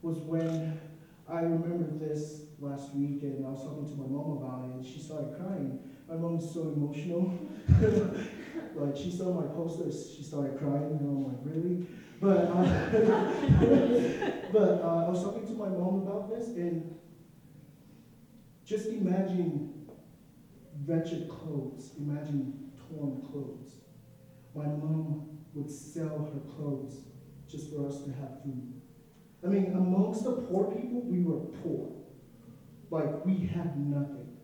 was when I remembered this last week, and I was talking to my mom about it, and she started crying. My mom is so emotional. Like, she saw my posters, she started crying, and I'm like, really? But, I was talking to my mom about this, and just imagine wretched clothes, imagine torn clothes. My mom would sell her clothes just for us to have food. I mean, amongst the poor people, we were poor. Like, we had nothing.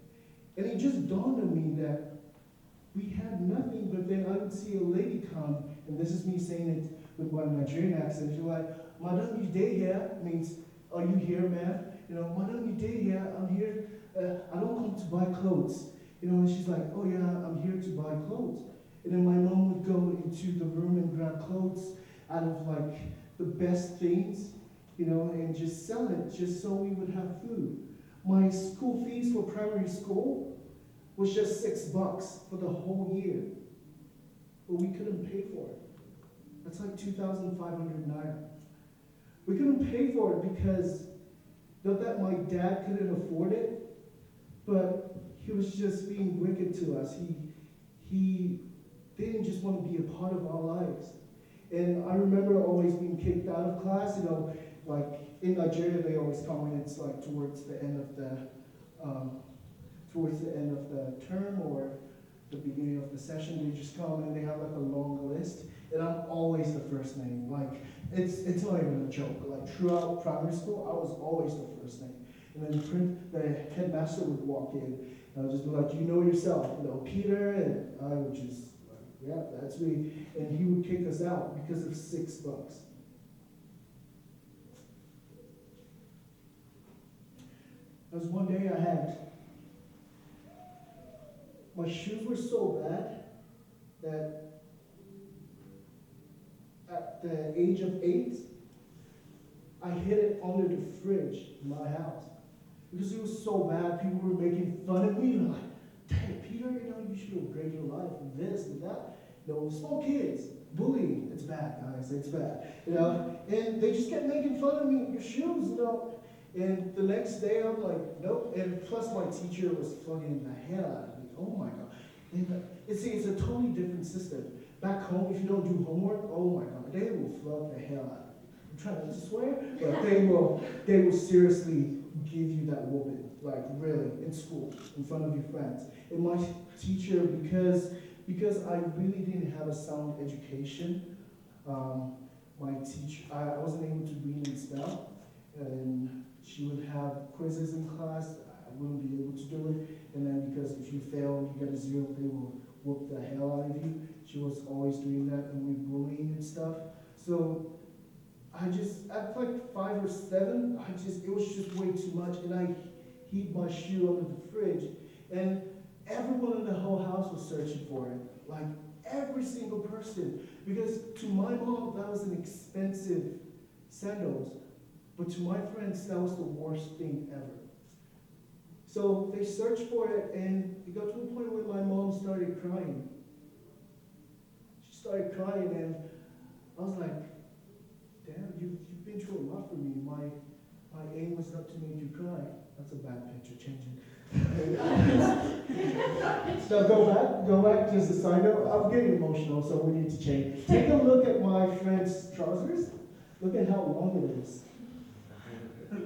And it just dawned on me that we had nothing, but then I would see a lady come, and this is me saying it with my Nigerian accent. She's like, Madam, you day here? Means, are you here, ma'am? You know, Madam, you day here? I'm here. I don't come to buy clothes. You know, and she's like, oh yeah, I'm here to buy clothes. And then my mom would go into the room and grab clothes out of like the best things, you know, and just sell it just so we would have food. My school fees for primary school was just $6 for the whole year. But we couldn't pay for it. That's like 2,500 naira. We couldn't pay for it because not that my dad couldn't afford it, but he was just being wicked to us. He didn't just want to be a part of our lives. And I remember always being kicked out of class, you know, like in Nigeria they always come when it's like towards the end of the term or the beginning of the session. They just come and they have like a long list, and I'm always the first name. Like it's not even a joke. Like throughout primary school, I was always the first name. And then the headmaster would walk in, and I would just be like, you know yourself, you know, Peter, and I would just like, yeah, that's me. And he would kick us out because of $6. There was one day my shoes were so bad that at the age of 8, I hid it under the fridge in my house. Because it was so bad, people were making fun of me, like, dang, Peter, you know, you should upgrade your life and this and that. You know, small kids, bullying, it's bad, guys, it's bad. You know, and they just kept making fun of me, your shoes, you know. And the next day, I'm like, nope. And plus, my teacher was flogging the hell out of me. Oh my God. And it's a totally different system. Back home, if you don't do homework, oh my God, they will flog the hell out of you. I'm trying not to swear, but they will seriously give you that whooping, like really, in school, in front of your friends. And my teacher, because I really didn't have a sound education, my teacher, I wasn't able to read and spell, and she would have quizzes in class. I wouldn't be able to do it, and then because if you fail, you get a 0, they will whoop the hell out of you. She was always doing that, and we bullying and stuff. So I just, at like 5 or 7, it was just way too much, and I hid my shoe under the fridge, and everyone in the whole house was searching for it, like every single person, because to my mom, that was an expensive sandals, but to my friends, that was the worst thing ever. So they searched for it, and it got to a point where my mom started crying. She started crying, and I was like, damn, you've been through a lot for me. My aim was not to make you cry. That's a bad picture, changing. So go back, just a side note. I'm getting emotional, so we need to change. Take a look at my friend's trousers. Look at how long it is.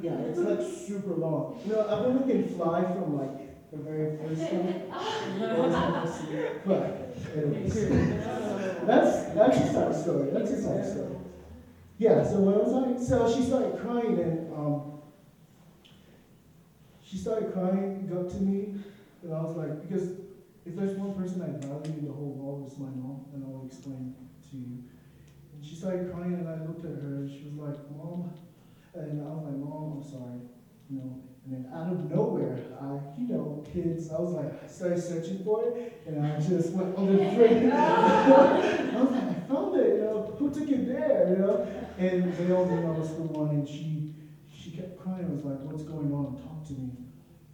Yeah, it's like super long. You know, I've been looking fly from like the very first one. But anyways, that's a side story. That's a side story. Yeah, so where was I? So she started crying, and got to me, and I was like, because if there's one person I value in the whole world, it's my mom, and I'll explain to you. And she started crying, and I looked at her, and she was like, Mom, and I was like, Mom, I'm sorry, you know. And then out of nowhere, kids, I was like, I started searching for it, and I just went on the fridge. I was like, I found it, you know, who took it there, you know? And they all knew I was the one, and she kept crying. I was like, what's going on? Talk to me.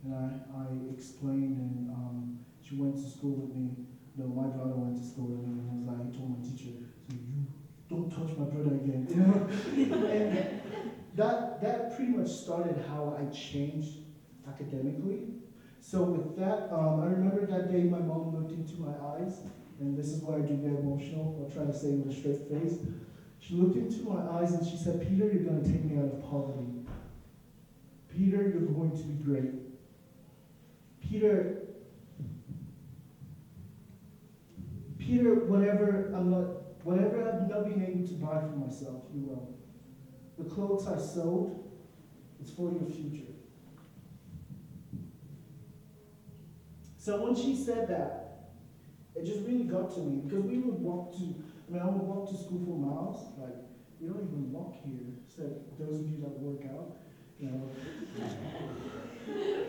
And I explained, and she went to school with me. No, my brother went to school with me, and he was like, he told my teacher, so you don't touch my brother again, you know? that pretty much started how I changed academically. So with that, I remember that day my mom looked into my eyes, and this is why I do get emotional. I'll try to say it with a straight face. She looked into my eyes and she said, Peter, you're going to take me out of poverty. Peter, you're going to be great. Peter, whatever I've not been able to buy for myself, you will. The clothes I sewed, it's for your future. So when she said that, it just really got to me because I would walk to school for miles. Like, we don't even walk here. So those of you that work out,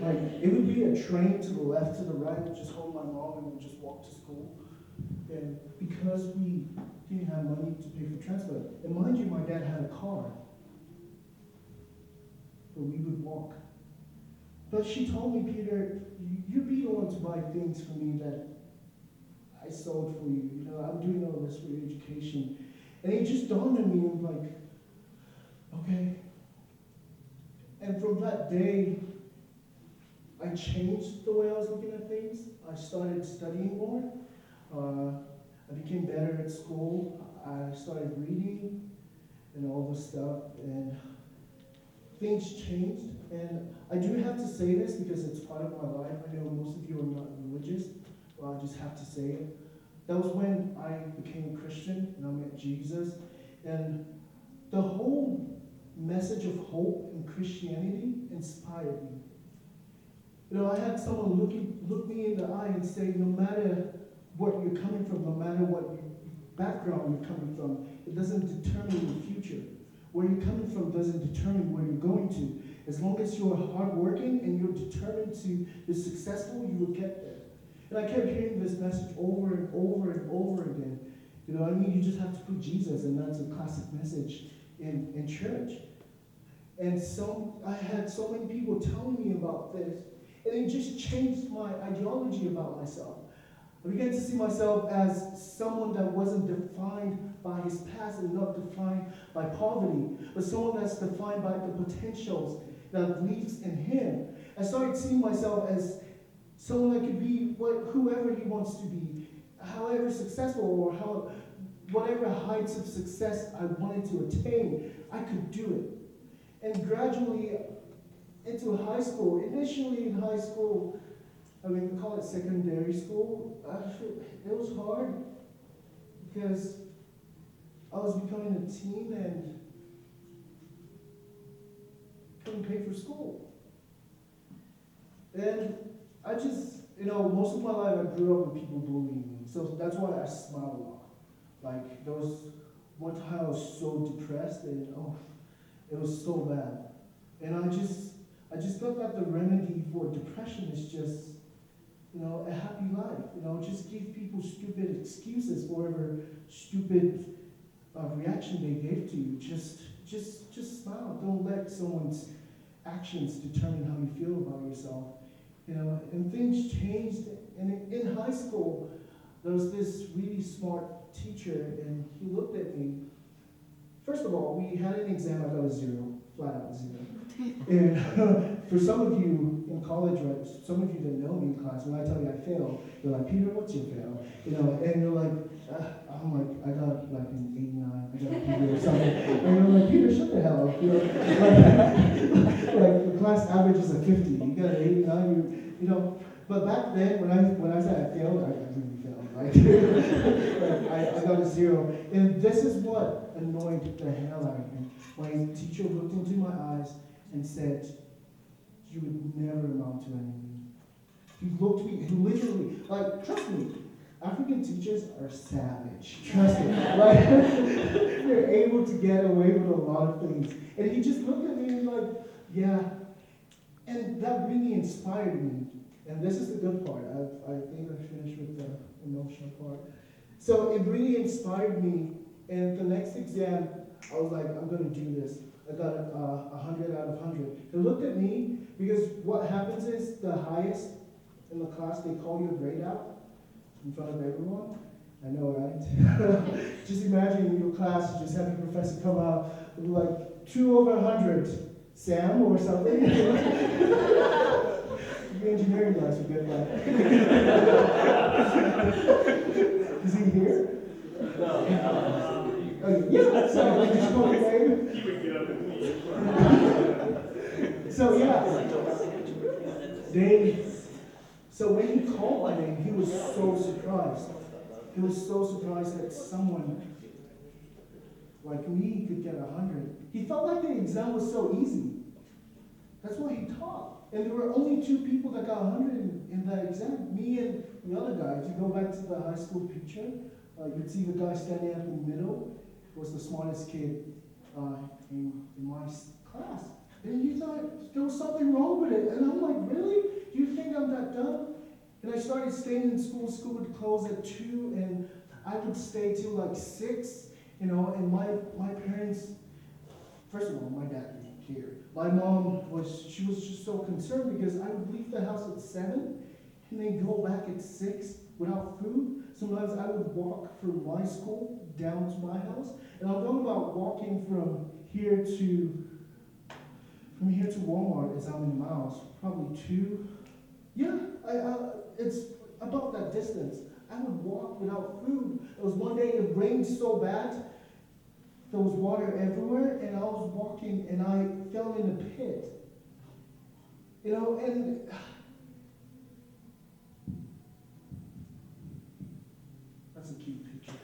like it would be a train to the left, to the right, just hold my mom and we'd just walk to school. And because we didn't have money to pay for transport, and mind you, my dad had a car, but we would walk. But she told me, Peter, you be the one to buy things for me that I sold for you. I'm doing all this for your education. And it just dawned on me, I'm like, okay. And from that day, I changed the way I was looking at things. I started studying more. I became better at school. I started reading and all this stuff. And things changed. And I do have to say this because it's part of my life. I know most of you are not religious. Well, I just have to say it. That was when I became a Christian and I met Jesus. And the whole message of hope in Christianity inspired me. I had someone look me in the eye and say, no matter what you're coming from, no matter what background you're coming from, it doesn't determine your future. Where you're coming from doesn't determine where you're going to. As long as you're hardworking and you're determined to be successful, you will get there. And I kept hearing this message over and over and over again. You just have to put Jesus, and that's a classic message in church. And I had so many people telling me about this, and it just changed my ideology about myself. I began to see myself as someone that wasn't defined by his past and not defined by poverty, but someone that's defined by the potentials that lives in him. I started seeing myself as someone that could be whoever he wants to be, however successful or whatever heights of success I wanted to attain, I could do it. And gradually into high school, initially in high school, we call it secondary school, it was hard because I was becoming a teen and couldn't pay for school. And I just, most of my life I grew up with people bullying me. So that's why I smile a lot. Like, there was one time I was so depressed and, it was so bad. And I just felt that the remedy for depression is just, a happy life. Just give people stupid excuses for whatever stupid reaction they gave to you. Just smile. Don't let someone's actions determine how you feel about yourself. And things changed. And in high school, there was this really smart teacher, and he looked at me. First of all, we had an exam, I got a 0, flat out 0. And for some of you in college, right, some of you that know me in class, when I tell you I failed, you're like, Peter, what's your fail? And you're like, I'm like, I got like an 89, I got a Peter or something. And you're like, Peter, shut the hell up. Like the class average is a 50, you got an 89, But back then, when I said I failed, I really failed, right? Like, I got a 0. And this is what annoyed the hell out of me. My teacher looked into my eyes and said, you would never amount to anything. He looked at me, he literally, like, trust me, African teachers are savage. Trust me. Like, they're able to get away with a lot of things. And he just looked at me and like, yeah. And that really inspired me. And this is the good part. I think I finished with the emotional part. So it really inspired me. And the next exam, I was like, I'm going to do this. I got 100 out of 100. They looked at me because what happens is the highest in the class, they call your grade out in front of everyone. I know, right? Just imagine in your class, you just have your professor come out and be like, 2 over 100, Sam, or something. The engineering guys would get that. Is he here? No. Yeah, so I just call his name. He would get up and leave. So yeah, so when he called my name, he was so surprised. He was so surprised that someone like me could get 100. He felt like the exam was so easy. That's what he taught. And there were only 2 people that got 100 in that exam, me and the other guy. If you go back to the high school picture, you'd see the guy standing up in the middle was the smartest kid in my class. And you thought there was something wrong with it. And I'm like, really? Do you think I'm that dumb? And I started staying in school. School would close at 2, and I would stay till like 6, and my parents, first of all, my dad didn't care. My mom was just so concerned because I would leave the house at 7, and then go back at 6 without food. Sometimes I would walk from my school down to my house, and I'm talking about walking from here to Walmart is how many miles? Probably 2. Yeah, it's about that distance. I would walk without food. There was one day it rained so bad, there was water everywhere, and I was walking and I fell in a pit. And that's a cute picture.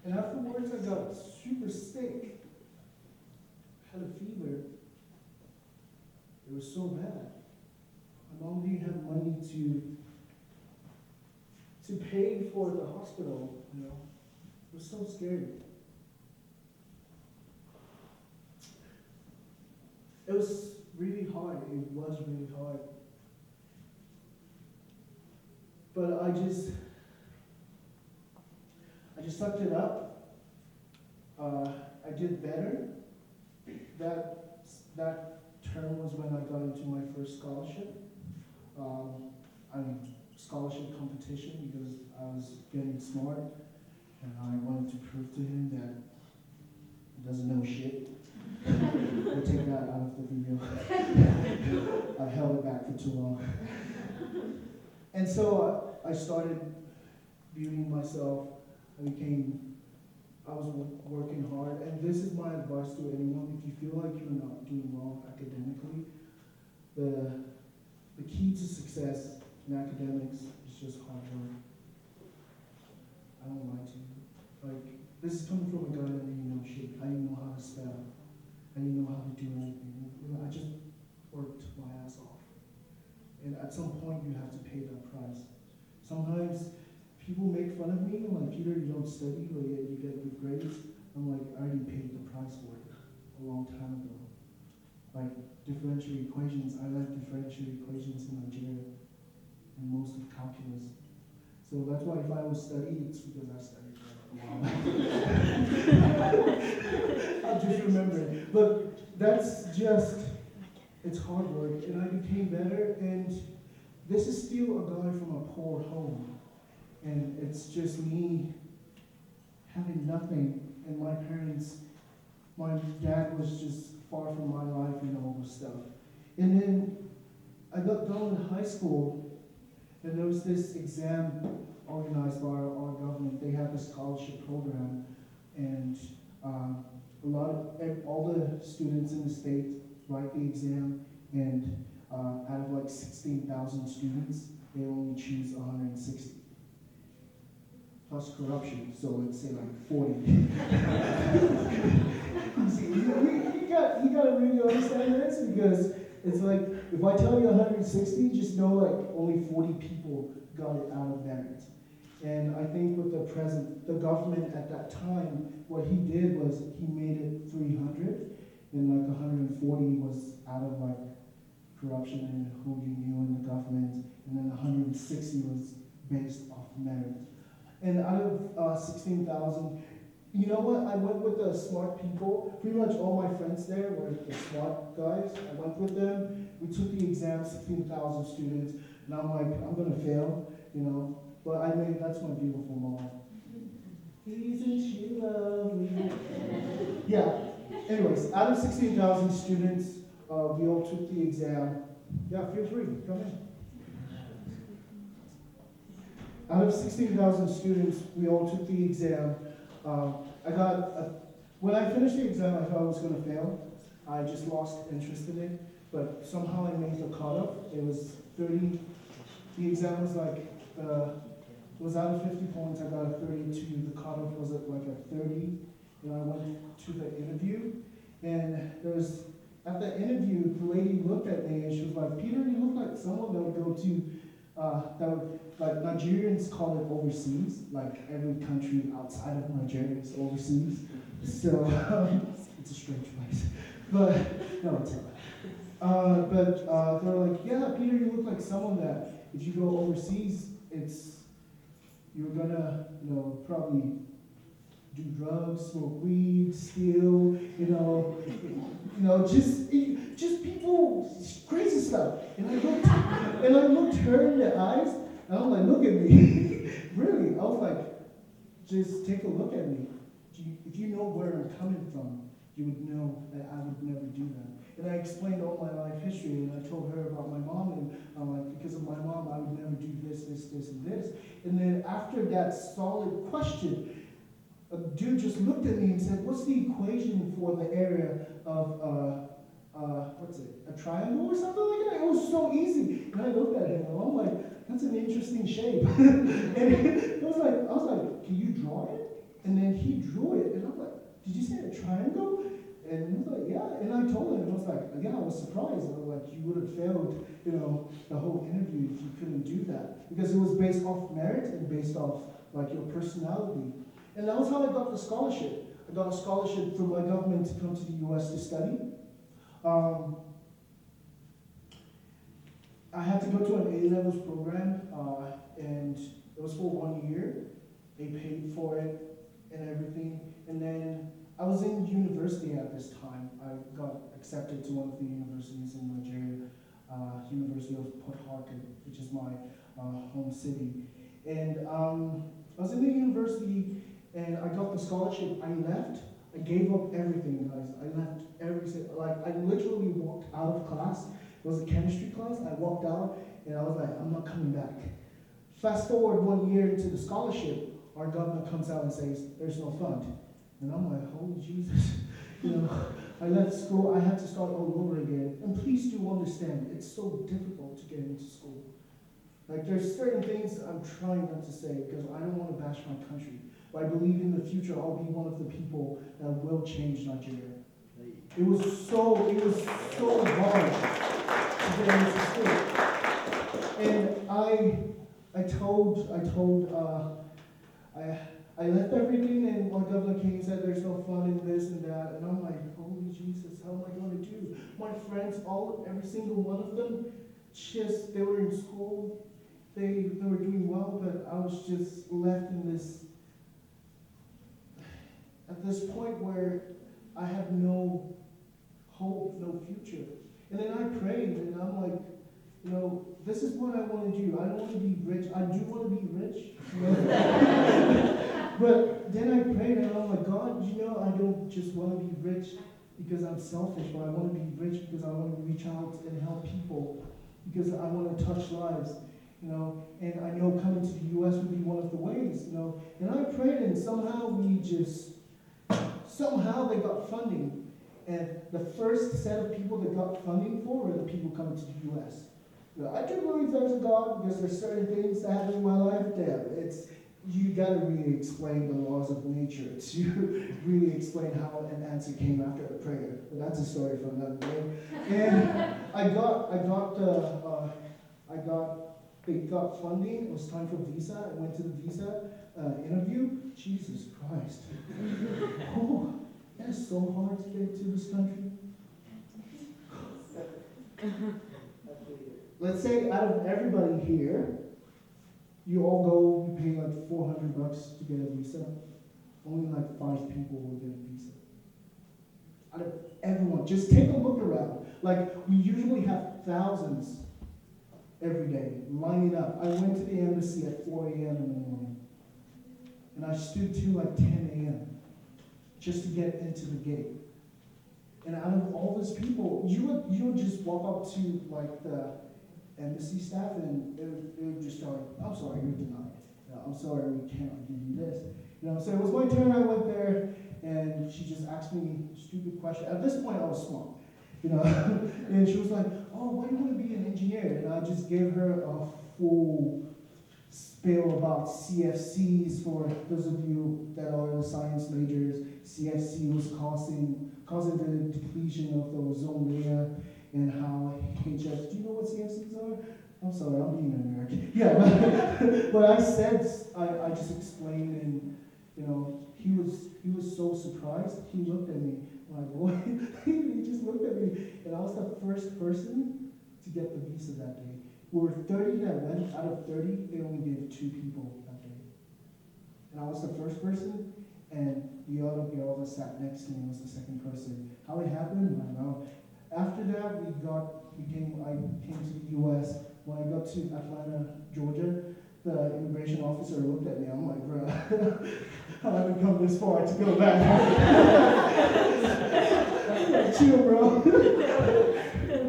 And afterwards, I got super sick. I had a fever. It was so bad. My mom didn't have money to pay for the hospital. It was so scary. It was really hard. It was really hard. But I just sucked it up. I did better. That term was when I got into my first scholarship. Scholarship competition because I was getting smart and I wanted to prove to him that he doesn't know shit. We'll take that out of the video. I held it back for too long. And so I started viewing myself. I was working hard, and this is my advice to anyone. If you feel like you're not doing well academically, the key to success in academics is just hard work. I don't lie to you. This is coming from a guy that didn't know shit. I didn't know how to spell. I didn't know how to do anything. I just worked my ass off. And at some point, you have to pay that price. Sometimes people make fun of me, like, Peter, you don't study, but yet you get good grades. I'm like, I already paid the price for it a long time ago. Like, differential equations, I learned differential equations in Nigeria, and most of calculus. So that's why if I was studying, it's because I studied for a while. I'm just remembering. But it's hard work, and I became better, and this is still a guy from a poor home. And it's just me having nothing, and my dad was just far from my life and all this stuff. And then I got done in high school, and there was this exam organized by our government. They had this scholarship program, and all the students in the state write the exam, and out of like 16,000 students, they only choose 160. Plus corruption, so let's say like 40. See, you gotta really understand this, because it's like, if I tell you 160, just know like only 40 people got it out of merit. And I think with the government at that time, what he did was he made it 300, and like 140 was out of like corruption and who you knew in the government, and then 160 was based off merit. And out of 16,000, you know what? I went with the smart people. Pretty much all my friends there were the smart guys. I went with them. We took the exam, 16,000 students, and I'm like, I'm gonna fail. you know. But that's my beautiful mom. Isn't she lovely? Yeah. Anyways, out of 16,000 students, we all took the exam. Yeah, feel free, come in. Out of 16,000 students, we all took the exam. When I finished the exam, I thought I was going to fail. I just lost interest in it, but somehow I made the cutoff. It was 30. The exam was it was out of 50 points. I got a 32. The cutoff was at like a 30. And I went to the interview, and at the interview, the lady looked at me and she was like, "Peter, you look like someone that would go to like Nigerians call it overseas, like every country outside of Nigeria is overseas. So it's a strange place, but no, it's not. They're like, yeah, Peter, you look like someone that if you go overseas, you're gonna, probably do drugs, smoke weed, steal, just people, crazy stuff. And I looked her in the eyes, and I was like, look at me. Really, I was like, just take a look at me. If you know where I'm coming from, you would know that I would never do that. And I explained all my life history, and I told her about my mom, and I'm like, because of my mom, I would never do this, and this. And then after that solid question, a dude just looked at me and said, what's the equation for the area of, a triangle or something like that? It was so easy. And I looked at him and I'm like, that's an interesting shape. And I was like, can you draw it? And then he drew it, and I'm like, did you say a triangle? And he was like, yeah. And I told him, I was like, yeah, I was surprised. I was like, you would have failed, the whole interview if you couldn't do that. Because it was based off merit and based off, your personality. And that was how I got the scholarship. I got a scholarship from my government to come to the U.S. to study. I had to go to an A-levels program, and it was for 1 year. They paid for it and everything. And then I was in university at this time. I got accepted to one of the universities in Nigeria, University of Port Harcourt, which is my home city. And I was in the university, and I got the scholarship. I left. I gave up everything, guys. I left everything. I literally walked out of class. It was a chemistry class. I walked out, and I was like, I'm not coming back. Fast forward 1 year into the scholarship, our governor comes out and says, there's no fund. And I'm like, holy Jesus. I left school. I had to start all over again. And please do understand, it's so difficult to get into school. There's certain things I'm trying not to say because I don't want to bash my country. But I believe in the future I'll be one of the people that will change Nigeria. It was so hard to get into school. And I left everything, and my governor came and said there's no fun in this and that, and I'm like, holy Jesus, how am I going to do? My friends, every single one of them, they were in school, they were doing well, but I was just left in at this point where I had no hope, no future. And then I prayed, and I'm like, this is what I want to do. I don't want to be rich. I do want to be rich. But then I prayed, and I'm like, God, I don't just want to be rich because I'm selfish, but I want to be rich because I want to reach out and help people, because I want to touch lives, and I know coming to the U.S. would be one of the ways, And I prayed, and somehow they got funding. And the first set of people that got funding for were the people coming to the U.S. I do believe there's a God because there's certain things that happen in my life there. You gotta really explain the laws of nature to really explain how an answer came after a prayer. But that's a story for another day. And they got funding. It was time for visa. I went to the visa interview. Jesus Christ. Oh, that's so hard to get to this country. Let's say out of everybody here, you all go, you pay like $400 to get a visa. Only like 5 people will get a visa. Out of everyone, just take a look around. We usually have thousands every day, lining up. I went to the embassy at 4 a.m. in the morning, and I stood till like 10 a.m. just to get into the gate. And out of all those people, you would just walk up to like the embassy staff, and it would just go, "I'm sorry, you're denied. I'm sorry, we can't give you this." So it was my turn. I went there, and she just asked me a stupid question. At this point, I was smart, and she was like, "Oh, why do you want to be an engineer?" And I just gave her a full spill about CFCs. For those of you that are the science majors, CFC was causing the depletion of the ozone layer, and how HS. Do you know what CFCs are? I'm sorry, I'm being a nerd. Yeah, but I said, I just explained, and he was so surprised. He looked at me like, what? He just looked at me, and I was the first person to get the visa that day. We were 30 that went. Out of 30, they only gave 2 people that day, and I was the first person, and the other girl that sat next to me was the second person. How it happened, I don't know. After that, I came to the U.S. When I got to Atlanta, Georgia, the immigration officer looked at me. I'm like, bro, I haven't come this far to go back. Chill, bro.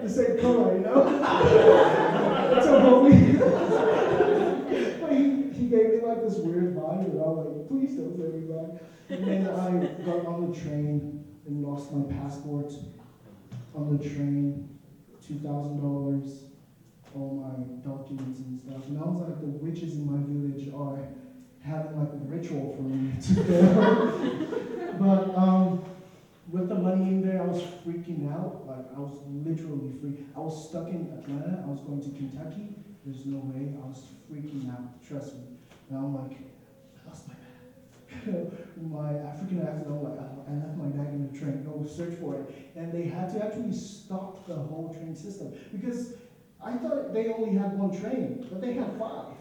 The same color, So homie. But he gave me like this weird vibe, and I was like, please don't send me back. And then I got on the train and lost my passport on the train, $2,000, all my documents and stuff. And I was like, the witches in my village are having like a ritual for me to go. But with the money in there, I was freaking out. Like, I was literally freaking. I was stuck in Atlanta. I was going to Kentucky. There's no way. I was freaking out. Trust me. And I'm like, I lost my bag. My African accent, I'm like, I left my bag in the train. Go search for it. And they had to actually stop the whole train system, because I thought they only had 1 train, but they had 5.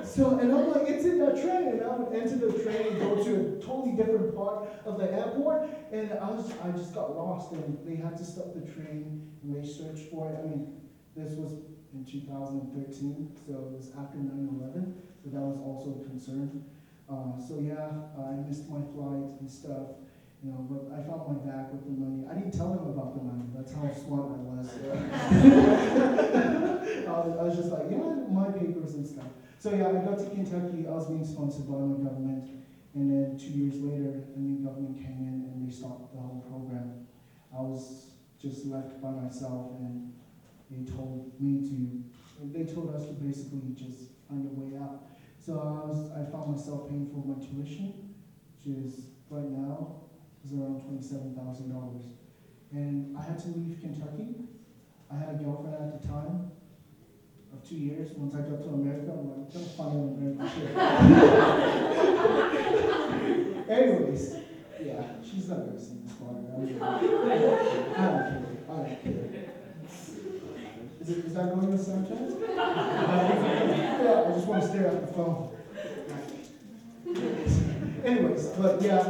So, and I'm like, it's in that train, and I would enter the train and go to a totally different part of the airport, and I just got lost, and they had to stop the train, and they searched for it. I mean, this was in 2013, so it was after 9/11, so that was also a concern. So yeah, I missed my flight and stuff, but I found my bag with the money. I didn't tell them about the money. That's how smart I was. I was just like, yeah, my papers and stuff. So yeah, I got to Kentucky. I was being sponsored by my government, and then 2 years later, a new government came in and they stopped the whole program. I was just left by myself, and they told us to basically just find a way out. So I found myself paying for my tuition, which is right now is around $27,000. And I had to leave Kentucky. I had a girlfriend at the time of 2 years. Once I got to America, I'm like, don't find an American shit. Anyways, yeah, she's not gonna see this part. I don't care. Is that going to Snapchat? Yeah, I just want to stare at the phone. Anyways, but yeah,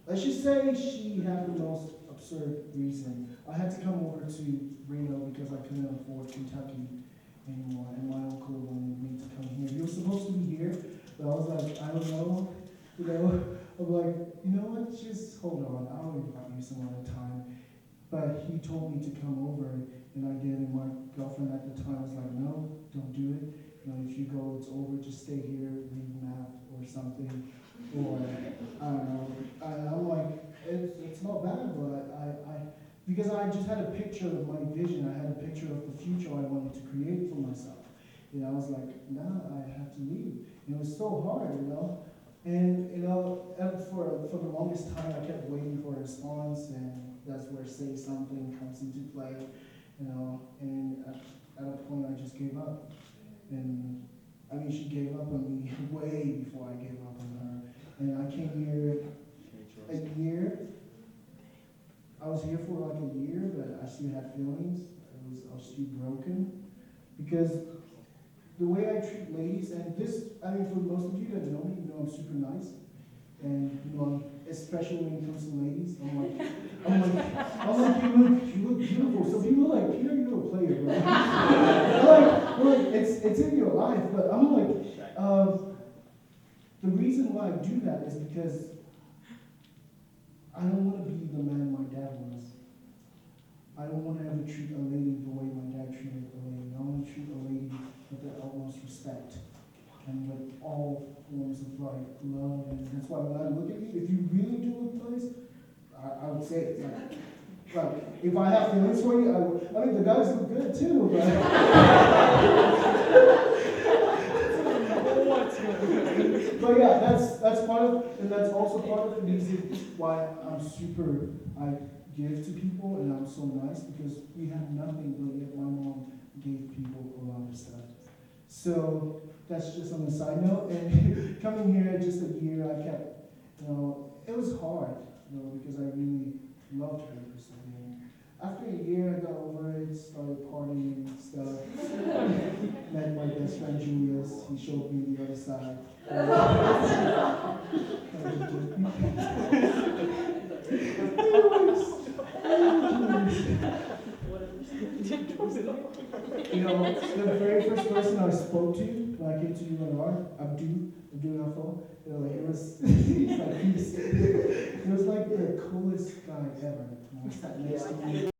let's just say she had the most absurd reason. I had to come over to Reno because I couldn't afford Kentucky anymore, and my uncle wanted me to come here. He was supposed to be here, but I was like, I don't know, I'm like, what, just hold on, I'll invite you some other time. But he told me to come over, and I did, and my girlfriend at the time was like, no, don't do it. If you go, it's over, just stay here, read math or something, or, I don't know. And I'm like, it's not bad, but because I just had a picture of my vision, I had a picture of the future I wanted to create for myself. I was like, nah, I have to leave. It was so hard, And, and for the longest time, I kept waiting for a response, and that's where Say Something comes into play, and at a point, I just gave up. And, I mean, she gave up on me way before I gave up on her. And I came here a year. I was here for like a year, but I still had feelings. I was still broken. Because the way I treat ladies, and this, I mean, for most of you that know me, I'm super nice. And especially when it comes to ladies, you look beautiful. So people are like, Peter, you're a player, bro. well, it's in your life, but I'm like, the reason why I do that is because I don't want to be the man my dad was. I don't want to ever treat a lady the way my dad treated a lady. I want to treat a lady with the utmost respect and with all forms of like love. And that's why when I look at you, if you really do look nice, I would say it. Like if I have feelings for you, I mean the guys look good too, but but yeah, that's part of, and that's also part of the reason why I give to people and I'm so nice, because we have nothing, but yet my mom gave people a lot of stuff. So that's just on the side note. And coming here just a year, I kept, it was hard, because I really loved her for so long. After a year, I got over it, started partying and stuff. Met my best friend Julius. He showed me the other side. The very first person I spoke to when I came to UNR, Abdul Afo, it was, it was like the coolest guy ever. I sat next to me.